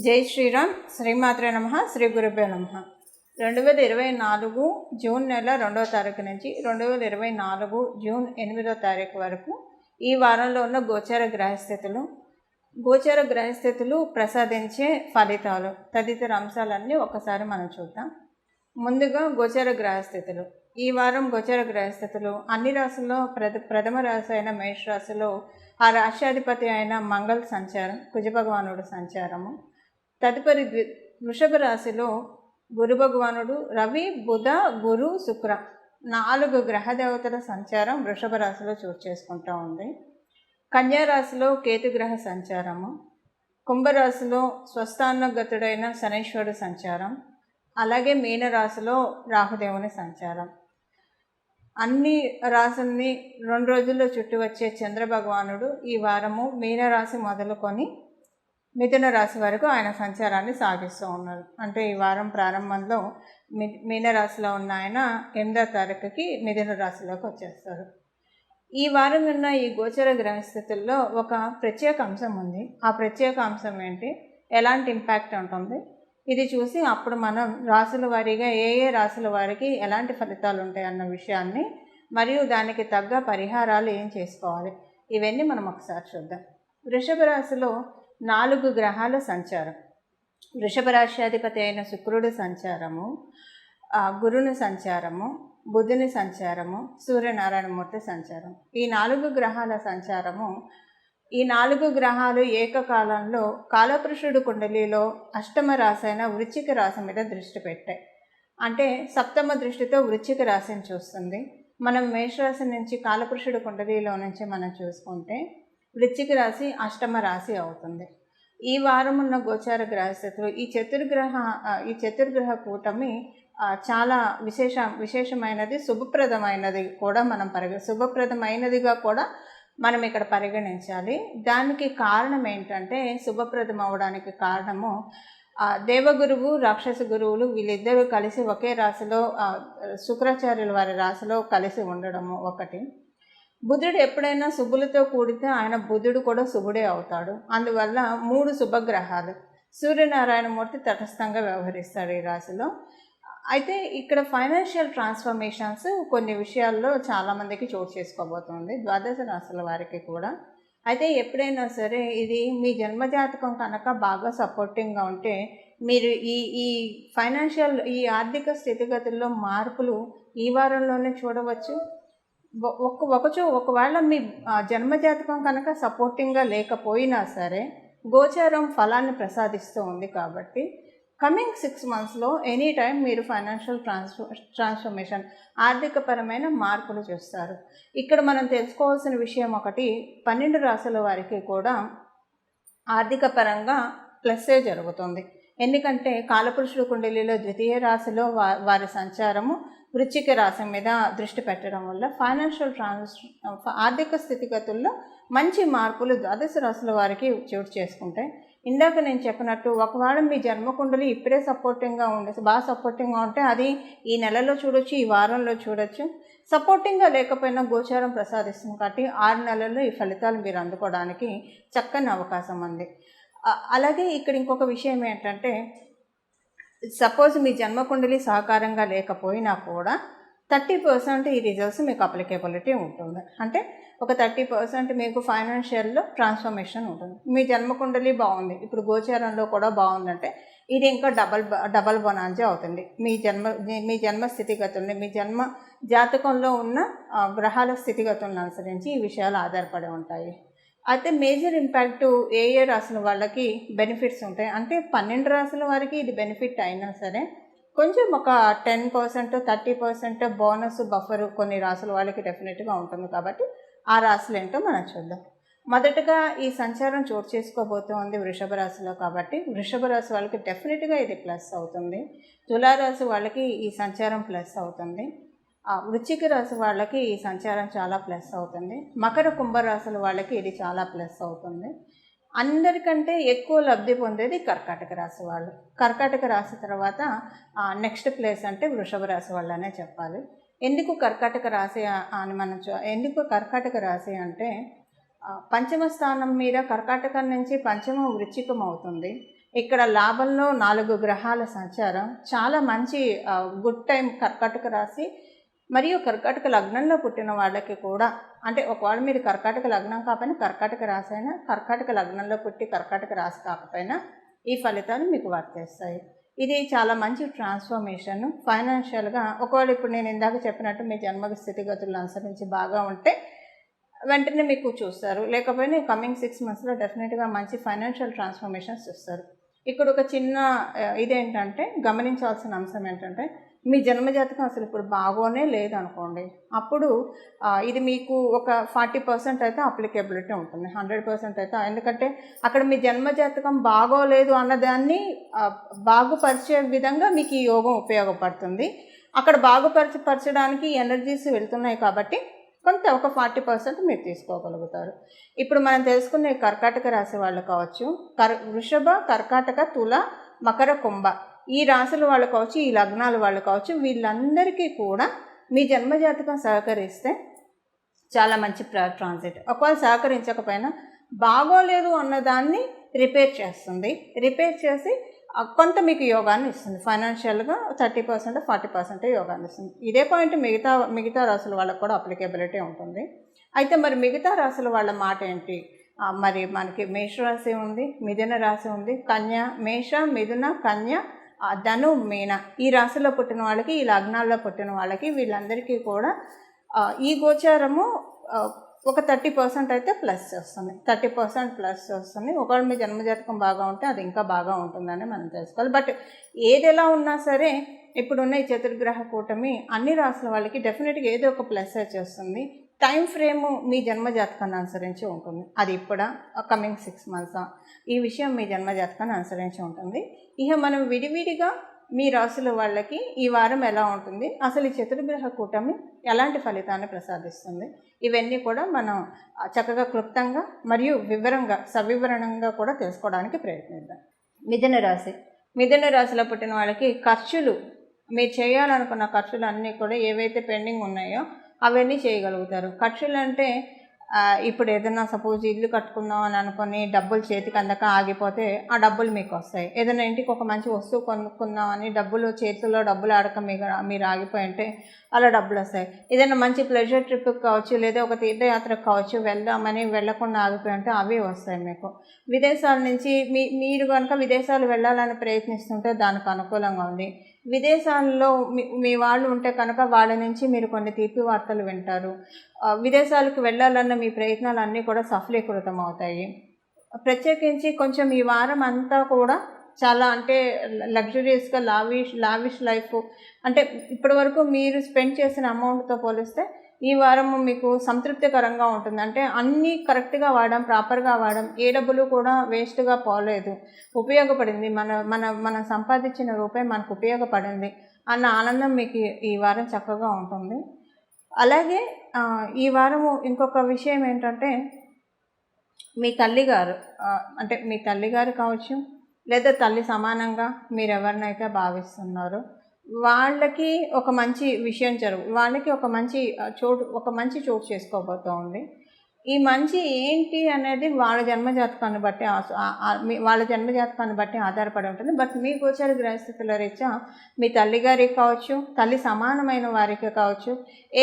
జై శ్రీరామ్. శ్రీమాత్రే నమః. శ్రీ గురుభ్యో నమః. 2024 జూన్ నెల 2వ తారీఖు నుంచి 2024 జూన్ 8వ తారీఖు వరకు ఈ వారంలో ఉన్న గోచర గ్రహస్థితులు ప్రసాదించే ఫలితాలు తదితర అంశాలన్నీ ఒకసారి మనం చూద్దాం. ముందుగా గోచర గ్రహస్థితులు. ఈ వారం గోచర గ్రహస్థితులు అన్ని రాశుల్లో ప్రథమ రాశి అయిన మేష రాశిలో ఆ రాశ్యాధిపతి అయిన మంగళ సంచారం, కుజ భగవానుడు సంచారము. తదుపరి వృషభ రాశిలో గురు భగవానుడు, రవి, బుధ, గురు, శుక్ర 4 గ్రహ దేవతల సంచారం వృషభ రాశిలో చోటు చేసుకుంటూ ఉంది. కన్యా రాశిలో కేతుగ్రహ సంచారము, కుంభరాశిలో స్వస్థానగతుడైన శనీశ్వరుడు సంచారం, అలాగే మీనరాశిలో రాహుదేవుని సంచారం. అన్ని రాశుల్ని 2 రోజుల్లో చుట్టి వచ్చే చంద్రభగవానుడు ఈ వారము మీనరాశి మొదలుకొని మిథున రాశి వరకు ఆయన సంచారాన్ని సాగిస్తూ ఉన్నారు. అంటే ఈ వారం ప్రారంభంలో మీనరాశిలో ఉన్న ఆయన 8వ తారీఖుకి మిథున రాశిలోకి వచ్చేస్తారు. ఈ వారం ఉన్న ఈ గోచర గ్రహస్థితుల్లో ఒక ప్రత్యేక అంశం ఉంది. ఆ ప్రత్యేక అంశం ఏంటి, ఎలాంటి ఇంపాక్ట్ ఉంటుంది, ఇది చూసి అప్పుడు మనం రాశుల వారీగా ఏ రాశుల వారికి ఎలాంటి ఫలితాలు ఉంటాయి అన్న విషయాన్ని, మరియు దానికి తగ్గ పరిహారాలు ఏం చేసుకోవాలి, ఇవన్నీ మనం ఒకసారి చూద్దాం. వృషభ రాశిలో 4 గ్రహాల సంచారం. వృషభ రాశ్యాధిపతి అయిన శుక్రుడి సంచారము, గురుని సంచారము, బుధుని సంచారము, సూర్యనారాయణమూర్తి సంచారం. ఈ 4 గ్రహాల సంచారము, ఈ 4 గ్రహాలు ఏకకాలంలో కాలపురుషుడు కుండలిలో అష్టమ రాశి అయిన వృశ్చిక రాశి మీద దృష్టి పెట్టాయి. అంటే సప్తమ దృష్టితో వృశ్చిక రాశిని చూస్తుంది. మనం మేషరాశి నుంచి కాలపురుషుడు కుండలిలో నుంచి మనం చూసుకుంటే వృశ్చిక రాశి అష్టమ రాశి అవుతుంది. ఈ వారం ఉన్న గోచార గ్రహస్థితులు ఈ చతుర్గ్రహ కూటమి చాలా విశేషమైనది, శుభప్రదమైనది కూడా శుభప్రదమైనదిగా కూడా మనం ఇక్కడ పరిగణించాలి. దానికి కారణం ఏంటంటే, శుభప్రదం అవడానికి కారణము దేవగురువు, రాక్షస గురువులు వీళ్ళిద్దరూ కలిసి ఒకే రాశిలో, శుక్రాచార్యుల వారి రాశిలో కలిసి ఉండడము ఒకటి. బుధుడు ఎప్పుడైనా శుభులతో కూడితే ఆయన బుధుడు కూడా శుభుడే అవుతాడు. అందువల్ల 3 శుభగ్రహాలు. సూర్యనారాయణమూర్తి తటస్థంగా వ్యవహరిస్తాడు ఈ రాశిలో. అయితే ఇక్కడ ఫైనాన్షియల్ ట్రాన్స్ఫర్మేషన్స్ కొన్ని విషయాల్లో చాలామందికి చోటు చేసుకోబోతుంది, ద్వాదశ రాశుల వారికి కూడా. అయితే ఎప్పుడైనా సరే ఇది మీ జన్మజాతకం కనుక బాగా సపోర్టింగ్గా ఉంటే మీరు ఈ ఫైనాన్షియల్, ఈ ఆర్థిక స్థితిగతుల్లో మార్పులు ఈ వారంలోనే చూడవచ్చు. ఒకవేళ మీ జన్మజాతకం కనుక సపోర్టింగ్గా లేకపోయినా సరే గోచారం ఫలాన్ని ప్రసాదిస్తూ ఉంది. కాబట్టి కమింగ్ 6 monthsలో ఎనీ టైం మీరు ఫైనాన్షియల్ ట్రాన్స్ఫర్మేషన్, ఆర్థికపరమైన మార్పులు చూస్తారు. ఇక్కడ మనం తెలుసుకోవాల్సిన విషయం ఒకటి, 12 రాశుల వారికి కూడా ఆర్థిక పరంగా ప్లస్సే జరుగుతుంది. ఎందుకంటే కాలపురుషుడు కుండలిలో ద్వితీయ రాశిలో వారి సంచారము వృశ్చిక రాశి మీద దృష్టి పెట్టడం వల్ల ఫైనాన్షియల్ ఆర్థిక స్థితిగతుల్లో మంచి మార్పులు ద్వాదశ రాశుల వారికి చోటు చేసుకుంటాయి. ఇందాక నేను చెప్పినట్టు, ఒకవేళ మీ జన్మకుండలి ఇప్పుడే బాగా సపోర్టింగ్గా ఉంటే అది ఈ నెలలో చూడొచ్చు, ఈ వారంలో చూడొచ్చు. సపోర్టింగ్గా లేకపోయినా గోచారం ప్రసాదిస్తుంది కాబట్టి 6 నెలల్లో ఈ ఫలితాలు మీరు అందుకోవడానికి చక్కని అవకాశం ఉంది. అలాగే ఇక్కడ ఇంకొక విషయం ఏంటంటే, సపోజ్ మీ జన్మకుండలి సహకారంగా లేకపోయినా కూడా 30% ఈ రిజల్ట్స్ మీకు అప్లికేబిలిటీ ఉంటుంది. అంటే ఒక 30% మీకు ఫైనాన్షియల్లో ట్రాన్స్ఫర్మేషన్ ఉంటుంది. మీ జన్మకుండలి బాగుంది, ఇప్పుడు గోచారంలో కూడా బాగుందంటే ఇది ఇంకా డబల్ బొనాంజా అవుతుంది. మీ జన్మ స్థితిగతుల్ని, మీ జన్మ జాతకంలో ఉన్న గ్రహాల స్థితిగతులను అనుసరించి ఈ విషయాలు ఆధారపడి ఉంటాయి. అయితే మేజర్ ఇంపాక్ట్ ఏ రాశుల వాళ్ళకి బెనిఫిట్స్ ఉంటాయి అంటే, 12 రాశుల వారికి ఇది బెనిఫిట్ అయినా సరే కొంచెం ఒక 10%, 30% బోనస్ బఫర్ కొన్ని రాశుల వాళ్ళకి డెఫినెట్గా ఉంటుంది. కాబట్టి ఆ రాశులు ఏంటో మనం చూద్దాం. మొదటగా ఈ సంచారం చోటు చేసుకోబోతోంది వృషభ రాశిలో. కాబట్టి వృషభ రాశి వాళ్ళకి డెఫినెట్గా ఇది ప్లస్ అవుతుంది. తులారాశి వాళ్ళకి ఈ సంచారం ప్లస్ అవుతుంది. వృశ్చిక రాశి వాళ్ళకి ఈ సంచారం చాలా ప్లస్ అవుతుంది. మకర కుంభరాశుల వాళ్ళకి ఇది చాలా ప్లస్ అవుతుంది. అందరికంటే ఎక్కువ లబ్ధి పొందేది కర్కాటక రాశి వాళ్ళు. కర్కాటక రాశి తర్వాత నెక్స్ట్ ప్లేస్ అంటే వృషభ రాశి వాళ్ళనే చెప్పాలి. ఎందుకు కర్కాటక రాశి అంటే, పంచమ స్థానం మీద కర్కాటకం నుంచి పంచమ వృశ్చికం అవుతుంది. ఇక్కడ లాభంలో 4 గ్రహాల సంచారం, చాలా మంచి గుడ్ టైం కర్కాటక రాశి మరియు కర్కాటక లగ్నంలో పుట్టిన వాళ్ళకి కూడా, అంటే ఒకవేళ మీరు కర్కాటక లగ్నం కాకపోయినా కర్కాటక రాశి అయినా, కర్కాటక లగ్నంలో పుట్టి కర్కాటక రాశి కాకపోయినా ఈ ఫలితాలు మీకు వర్తిస్తాయి. ఇది చాలా మంచి ట్రాన్స్ఫర్మేషన్ ఫైనాన్షియల్గా. ఒకవేళ ఇప్పుడు నేను ఇందాక చెప్పినట్టు మీ జన్మ స్థితిగతులను అనుసరించి బాగా ఉంటే వెంటనే మీకు చూస్తారు, లేకపోయినా కమింగ్ 6 monthsలో డెఫినెట్గా మంచి ఫైనాన్షియల్ ట్రాన్స్ఫర్మేషన్స్ చూస్తారు. ఇక్కడ ఒక చిన్న ఇదేంటంటే గమనించాల్సిన అంశం ఏంటంటే, మీ జన్మజాతకం అసలు ఇప్పుడు బాగోనే లేదనుకోండి, అప్పుడు ఇది మీకు ఒక 40% అయితే అప్లికేబిలిటీ ఉంటుంది, 100% అయితే. ఎందుకంటే అక్కడ మీ జన్మజాతకం బాగోలేదు అన్నదాన్ని బాగుపరిచే విధంగా మీకు ఈ యోగం ఉపయోగపడుతుంది. అక్కడ బాగుపరచడానికి ఎనర్జీస్ వెళ్తున్నాయి కాబట్టి కొంత ఒక 40% మీరు తీసుకోగలుగుతారు. ఇప్పుడు మనం తెలుసుకునే కర్కాటక రాశి వాళ్ళు కావచ్చు, వృషభ, కర్కాటక, తుల, మకర, కుంభ ఈ రాశుల వాళ్ళు కావచ్చు, ఈ లగ్నాల వాళ్ళు కావచ్చు, వీళ్ళందరికీ కూడా మీ జన్మజాతకం సహకరిస్తే చాలా మంచి ట్రాన్సిట్. ఒకవేళ సహకరించకపోయినా బాగోలేదు అన్నదాన్ని రిపేర్ చేస్తుంది. రిపేర్ చేసి కొంత మీకు యోగాన్ని ఇస్తుంది. ఫైనాన్షియల్గా 30% 40% యోగాన్ని ఇస్తుంది. ఇదే పాయింట్ మిగతా రాశుల వాళ్ళకు కూడా అప్లికేబిలిటీ ఉంటుంది. అయితే మరి మిగతా రాశుల వాళ్ళ మాట ఏంటి? మరి మనకి మేషరాశి ఉంది, మిథున రాశి ఉంది, కన్య, మేష, మిథున, కన్య, ధను, మీన ఈ రాశిలో పుట్టిన వాళ్ళకి, ఈ లగ్నాల్లో పుట్టిన వాళ్ళకి, వీళ్ళందరికీ కూడా ఈ గోచారము ఒక 30% అయితే ప్లస్ వస్తుంది, 30% ప్లస్ వస్తుంది. ఒకవేళ మీ జన్మజాతకం బాగా ఉంటే అది ఇంకా బాగా ఉంటుందని మనం తెలుసుకోవాలి. బట్ ఏది ఎలా ఉన్నా సరే ఇప్పుడున్న ఈ చతుర్గ్రహ కూటమి అన్ని రాసుల వాళ్ళకి డెఫినెట్గా ఏదో ఒక ప్లస్ చేస్తుంది. టైం ఫ్రేము మీ జన్మజాతకాన్ని అనుసరించి ఉంటుంది. అది ఇప్పుడు కమింగ్ 6 months ఈ విషయం మీ జన్మజాతకాన్ని అనుసరించి ఉంటుంది. ఇక మనం విడివిడిగా మీ రాసుల వాళ్ళకి ఈ వారం ఎలా ఉంటుంది, అసలు ఈ చతుర్గ్రహ కూటమి ఎలాంటి ఫలితాన్ని ప్రసాదిస్తుంది, ఇవన్నీ కూడా మనం చక్కగా క్లుప్తంగా మరియు సవివరణంగా కూడా తెలుసుకోవడానికి ప్రయత్నిద్దాం. మిథున రాశిలో పుట్టిన వాళ్ళకి ఖర్చులు, మీరు చేయాలనుకున్న ఖర్చులు అన్నీ కూడా ఏవైతే పెండింగ్ ఉన్నాయో అవన్నీ చేయగలుగుతారు. ఖర్చులు అంటే ఇప్పుడు ఏదైనా సపోజ్ ఇల్లు కట్టుకుందాం అని అనుకుని డబ్బులు చేతికి అందక ఆగిపోతే ఆ డబ్బులు మీకు వస్తాయి. ఏదైనా ఇంటికి ఒక మంచి వస్తువు కొనుక్కుందాం అని చేతుల్లో డబ్బులు ఆడక మీరు ఆగిపోయి ఉంటే అలా డబ్బులు వస్తాయి. ఏదైనా మంచి ప్లెజర్ ట్రిప్కి కావచ్చు, లేదా ఒక తీర్థయాత్రకు కావచ్చు, వెళ్దామని వెళ్లకుండా ఆగిపోయి ఉంటే అవి వస్తాయి మీకు. విదేశాల నుంచి మీరు కనుక విదేశాలు వెళ్ళాలని ప్రయత్నిస్తుంటే దానికి అనుకూలంగా ఉంది. విదేశాల్లో మీ వాళ్ళు ఉంటే కనుక వాళ్ళ నుంచి మీరు కొన్ని తీపి వార్తలు వింటారు. విదేశాలకు వెళ్ళాలన్న మీ ప్రయత్నాలు అన్నీ కూడా సఫలీకృతం అవుతాయి. ప్రత్యేకించి కొంచెం ఈ వారం అంతా కూడా చాలా అంటే లగ్జరియస్గా లావిష్ లైఫ్, అంటే ఇప్పటి వరకు మీరు స్పెండ్ చేసిన అమౌంట్తో పోలిస్తే ఈ వారం మీకు సంతృప్తికరంగా ఉంటుంది. అంటే అన్నీ కరెక్ట్గా వాడడం, ప్రాపర్గా వాడడం, ఏ డబ్బులు కూడా వేస్ట్గా పోలేదు, ఉపయోగపడింది, మనం సంపాదించిన రూపాయి మనకు ఉపయోగపడింది అన్న ఆనందం మీకు ఈ వారం చక్కగా ఉంటుంది. అలాగే ఈ వారము ఇంకొక విషయం ఏంటంటే, మీ తల్లిగారు అంటే మీ తల్లిగారు కావచ్చు, లేదా తల్లి సమానంగా మీరు ఎవరినైతే భావిస్తున్నారో వాళ్ళకి ఒక మంచి విషయం వాళ్ళకి ఒక మంచి చోటు చేసుకోబోతోంది. ఈ మంచి ఏంటి అనేది వాళ్ళ జన్మజాతకాన్ని బట్టి ఆధారపడి ఉంటుంది. బట్ మీ గోచర గ్రహస్థితుల రీత్యా మీ తల్లిగారికి కావచ్చు, తల్లి సమానమైన వారికి కావచ్చు,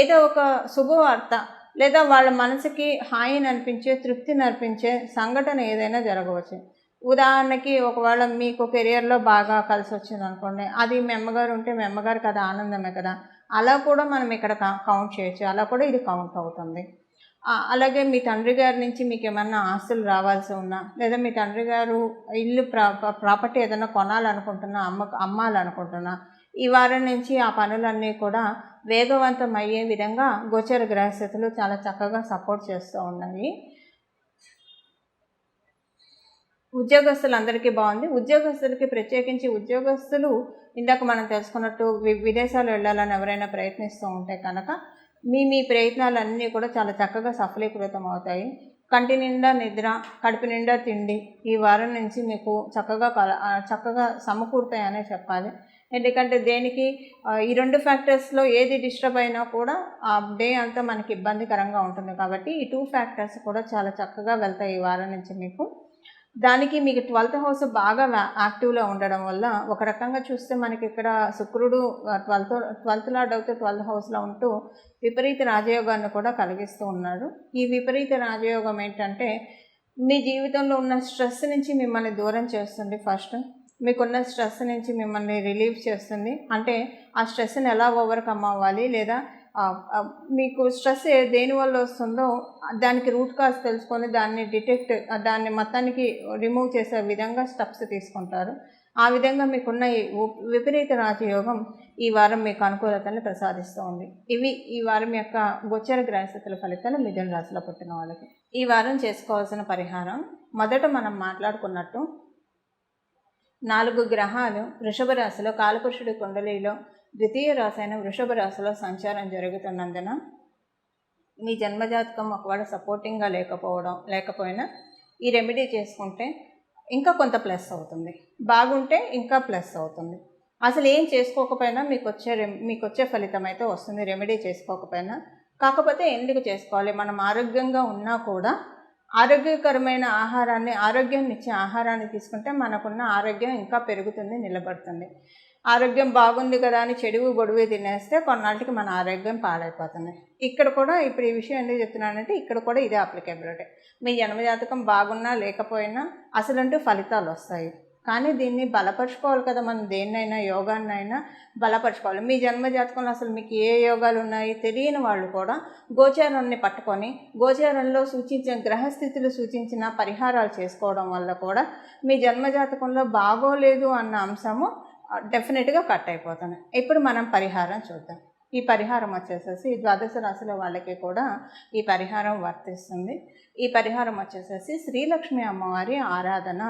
ఏదో ఒక శుభవార్త లేదా వాళ్ళ మనసుకి హాయిని అనిపించే, తృప్తిని అనిపించే సంఘటన ఏదైనా జరగవచ్చు. ఉదాహరణకి ఒకవేళ మీకు కెరియర్లో బాగా కలిసి వచ్చింది అనుకోండి, అది మీ అమ్మగారు ఉంటే మీ అమ్మగారికి అది ఆనందమే కదా, అలా కూడా మనం ఇక్కడ కౌంట్ చేయొచ్చు, అలా కూడా ఇది కౌంట్ అవుతుంది. అలాగే మీ తండ్రి గారి నుంచి మీకు ఏమన్నా ఆస్తులు రావాల్సి ఉన్నా, లేదా మీ తండ్రి గారు ఇల్లు ప్రాపర్టీ ఏదైనా కొనాలనుకుంటున్నా, అమ్మాలనుకుంటున్నా, ఈ వారం నుంచి ఆ పనులన్నీ కూడా వేగవంతం అయ్యే విధంగా గోచర గ్రహస్థితులు చాలా చక్కగా సపోర్ట్ చేస్తూ ఉన్నాయి. ఉద్యోగస్తులందరికీ బాగుంది. ఉద్యోగస్తులకి ప్రత్యేకించి ఉద్యోగస్తులు ఇందాక మనం తెలుసుకున్నట్టు విదేశాలు వెళ్ళాలని ఎవరైనా ప్రయత్నిస్తూ ఉంటే కనుక మీ ప్రయత్నాలన్నీ కూడా చాలా చక్కగా సఫలీకృతం అవుతాయి. కంటి నిండా నిద్ర, కడుపు నిండా తిండి ఈ వారం నుంచి మీకు చక్కగా సమకూరుతాయనే చెప్పాలి. ఎందుకంటే దేనికి ఈ 2 ఫ్యాక్టర్స్లో ఏది డిస్టర్బ్ అయినా కూడా ఆ డే అంతా మనకి ఇబ్బందికరంగా ఉంటుంది. కాబట్టి ఈ 2 ఫ్యాక్టర్స్ కూడా చాలా చక్కగా వెళ్తాయి ఈ వారం నుంచి మీకు. దానికి మీకు 12th హౌస్ బాగా యాక్టివ్లో ఉండడం వల్ల ఒక రకంగా చూస్తే మనకి ఇక్కడ శుక్రుడు 12th లార్డ్ అవుతూ 12th హౌస్లో ఉంటూ విపరీత రాజయోగాన్ని కూడా కలిగిస్తూ ఉన్నాడు. ఈ విపరీత రాజయోగం ఏంటంటే మీ జీవితంలో ఉన్న స్ట్రెస్ నుంచి మిమ్మల్ని దూరం చేస్తుంది. ఫస్ట్ మీకున్న స్ట్రెస్ నుంచి మిమ్మల్ని రిలీవ్ చేస్తుంది. అంటే ఆ స్ట్రెస్ని ఎలా ఓవర్కమ్ అవ్వాలి, లేదా మీకు స్ట్రెస్ దేనివల్ల వస్తుందో దానికి రూట్ కాజ్ తెలుసుకొని దాన్ని మొత్తానికి రిమూవ్ చేసే విధంగా స్టెప్స్ తీసుకుంటారు. ఆ విధంగా మీకున్న ఈ విపరీత రాజయోగం ఈ వారం మీకు అనుకూలతను ప్రసాదిస్తూ ఉంది. ఇవి ఈ వారం యొక్క గోచర గ్రహస్థితుల ఫలితాలు మిథున రాశిలో పుట్టిన వాళ్ళకి. ఈ వారం చేసుకోవాల్సిన పరిహారం, మొదట మనం మాట్లాడుకున్నట్టు 4 గ్రహాలు వృషభ రాశిలో కాలపురుషుడి కుండలిలో ద్వితీయ రాశి అయిన వృషభ రాశిలో సంచారం జరుగుతున్నందున మీ జన్మజాతకం ఒకవేళ సపోర్టింగ్గా లేకపోయినా ఈ రెమెడీ చేసుకుంటే ఇంకా కొంత ప్లస్ అవుతుంది. బాగుంటే ఇంకా ప్లస్ అవుతుంది. అసలు ఏం చేసుకోకపోయినా మీకు వచ్చే ఫలితం అయితే వస్తుంది, రెమెడీ చేసుకోకపోయినా. కాకపోతే ఎందుకు చేసుకోవాలి? మనం ఆరోగ్యంగా ఉన్నా కూడా ఆరోగ్యకరమైన ఆరోగ్యాన్ని ఇచ్చే ఆహారాన్ని తీసుకుంటే మనకున్న ఆరోగ్యం ఇంకా పెరుగుతుంది, నిలబడుతుంది. ఆరోగ్యం బాగుంది కదా అని చెడువు బొడువు తినేస్తే కొన్నాళ్ళకి మన ఆరోగ్యం పాడైపోతుంది. ఇక్కడ కూడా ఇప్పుడు ఈ విషయం ఎందుకు చెప్తున్నానంటే ఇక్కడ కూడా ఇదే అప్లికేబిలిటీ. మీ జన్మజాతకం బాగున్నా లేకపోయినా అసలంటూ ఫలితాలు వస్తాయి. కానీ దీన్ని బలపరుచుకోవాలి కదా. మనం దేన్నైనా యోగాన్నైనా బలపరుచుకోవాలి. మీ జన్మజాతకంలో అసలు మీకు ఏ యోగాలు ఉన్నాయి తెలియని వాళ్ళు కూడా గోచారాన్ని పట్టుకొని గోచారంలో సూచించిన గ్రహస్థితులు సూచించిన పరిహారాలు చేసుకోవడం వల్ల కూడా మీ జన్మజాతకంలో బాగోలేదు అన్న అంశము డెఫినెట్గా కట్ అయిపోతుంది. ఇప్పుడు మనం పరిహారం చూద్దాం. ఈ పరిహారం వచ్చేసేసి 12 రాశుల వాళ్ళకి కూడా ఈ పరిహారం వర్తిస్తుంది. ఈ పరిహారం వచ్చేసేసి శ్రీలక్ష్మి అమ్మవారి ఆరాధన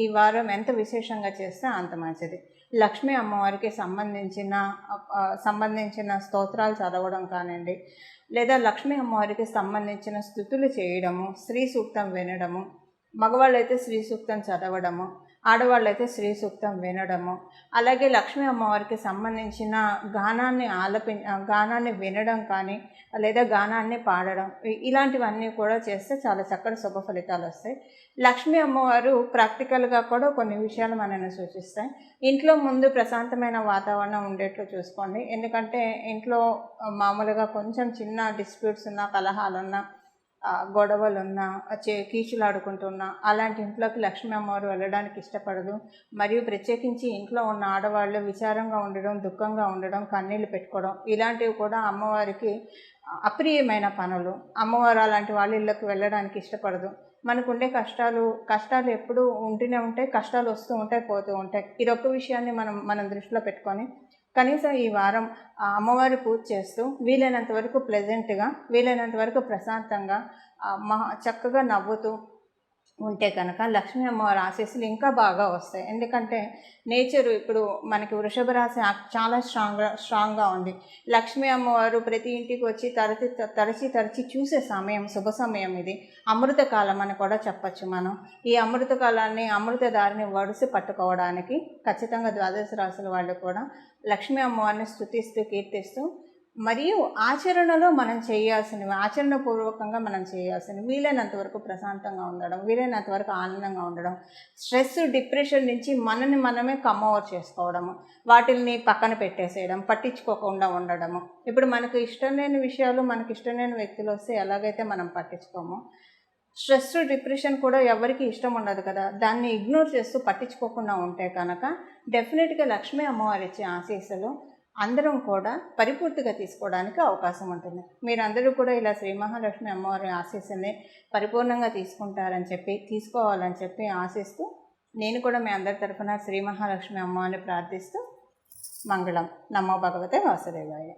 ఈ వారం ఎంత విశేషంగా చేస్తే అంత మంచిది. లక్ష్మీ అమ్మవారికి సంబంధించిన స్తోత్రాలు చదవడం కానివ్వండి, లేదా లక్ష్మీ అమ్మవారికి సంబంధించిన స్తుతులు చేయడము, శ్రీ సూక్తం వినడము, మగవాళ్ళైతే శ్రీ సూక్తం చదవడము, ఆడవాళ్ళైతే శ్రీ సూక్తం వినడము, అలాగే లక్ష్మీ అమ్మవారికి సంబంధించిన గానాన్ని వినడం కానీ లేదా గానాన్ని పాడడం, ఇలాంటివన్నీ కూడా చేస్తే చాలా చక్కటి శుభ ఫలితాలు వస్తాయి. లక్ష్మీ అమ్మవారు ప్రాక్టికల్గా కూడా కొన్ని విషయాలు మనల్ని సూచిస్తాయి. ఇంట్లో ముందు ప్రశాంతమైన వాతావరణం ఉండేట్లు చూసుకోండి. ఎందుకంటే ఇంట్లో మామూలుగా కొంచెం చిన్న డిస్ప్యూట్స్ ఉన్నా, కలహాలున్నా, గొడవలున్నా, కీచులాడుకుంటున్నా అలాంటి ఇంట్లోకి లక్ష్మీ అమ్మవారు వెళ్ళడానికి ఇష్టపడదు. మరియు ప్రత్యేకించి ఇంట్లో ఉన్న ఆడవాళ్ళు విచారంగా ఉండడం, దుఃఖంగా ఉండడం, కన్నీళ్ళు పెట్టుకోవడం, ఇలాంటివి కూడా అమ్మవారికి అప్రియమైన పనులు. అమ్మవారు అలాంటి వాళ్ళ ఇళ్ళకి వెళ్ళడానికి ఇష్టపడదు. మనకుండే కష్టాలు ఎప్పుడూ ఉంటూనే ఉంటాయి, కష్టాలు వస్తూ ఉంటాయి, పోతూ ఉంటాయి. ఇదొక్క విషయాన్ని మనం దృష్టిలో పెట్టుకొని కనీసం ఈ వారం అమ్మవారి పూజ చేస్తూ వీలైనంత వరకు ప్లెజెంట్గా, వీలైనంత వరకు ప్రశాంతంగా, చక్కగా నవ్వుతూ ఉంటే కనుక లక్ష్మీ అమ్మవారి ఆశీస్సులు ఇంకా బాగా వస్తాయి. ఎందుకంటే నేచరు ఇప్పుడు మనకి వృషభ రాశి చాలా స్ట్రాంగ్గా ఉంది. లక్ష్మీ అమ్మవారు ప్రతి ఇంటికి వచ్చి తరచి చూసే సమయం, శుభ సమయం ఇది. అమృతకాలం అని కూడా చెప్పచ్చు మనం. ఈ అమృతకాలాన్ని, అమృతదారిని వడిసి పట్టుకోవడానికి ఖచ్చితంగా 12 రాశుల వాళ్ళు కూడా లక్ష్మీ అమ్మవారిని స్తుతిస్తూ, కీర్తిస్తూ, మరియు ఆచరణలో మనం చేయాల్సినవి, ఆచరణపూర్వకంగా మనం చేయాల్సినవి వీలైనంత వరకు ప్రశాంతంగా ఉండడం, వీలైనంత వరకు ఆనందంగా ఉండడం, స్ట్రెస్, డిప్రెషన్ నుంచి మనమే కమ్ ఓవర్ చేసుకోవడము, వాటిని పక్కన పెట్టేసేయడం, పట్టించుకోకుండా ఉండడము. ఇప్పుడు మనకు ఇష్టం లేని విషయాలు, మనకి ఇష్టం లేని వ్యక్తులు వస్తే ఎలాగైతే మనం పట్టించుకోమో, స్ట్రెస్, డిప్రెషన్ కూడా ఎవరికి ఇష్టం ఉండదు కదా. దాన్ని ఇగ్నోర్ చేస్తూ పట్టించుకోకుండా ఉంటే కనుక డెఫినెట్గా లక్ష్మీ అమ్మవారి ఇచ్చే ఆశీస్సులు అందరం కూడా పరిపూర్తిగా తీసుకోవడానికి అవకాశం ఉంటుంది. మీరందరూ కూడా ఇలా శ్రీ మహాలక్ష్మి అమ్మవారి ఆశీస్సుని పరిపూర్ణంగా తీసుకోవాలని చెప్పి ఆశిస్తూ, నేను కూడా మీ అందరి తరఫున శ్రీ మహాలక్ష్మి అమ్మవారిని ప్రార్థిస్తూ మంగళం. నమో భగవతే వాసుదేవాయ.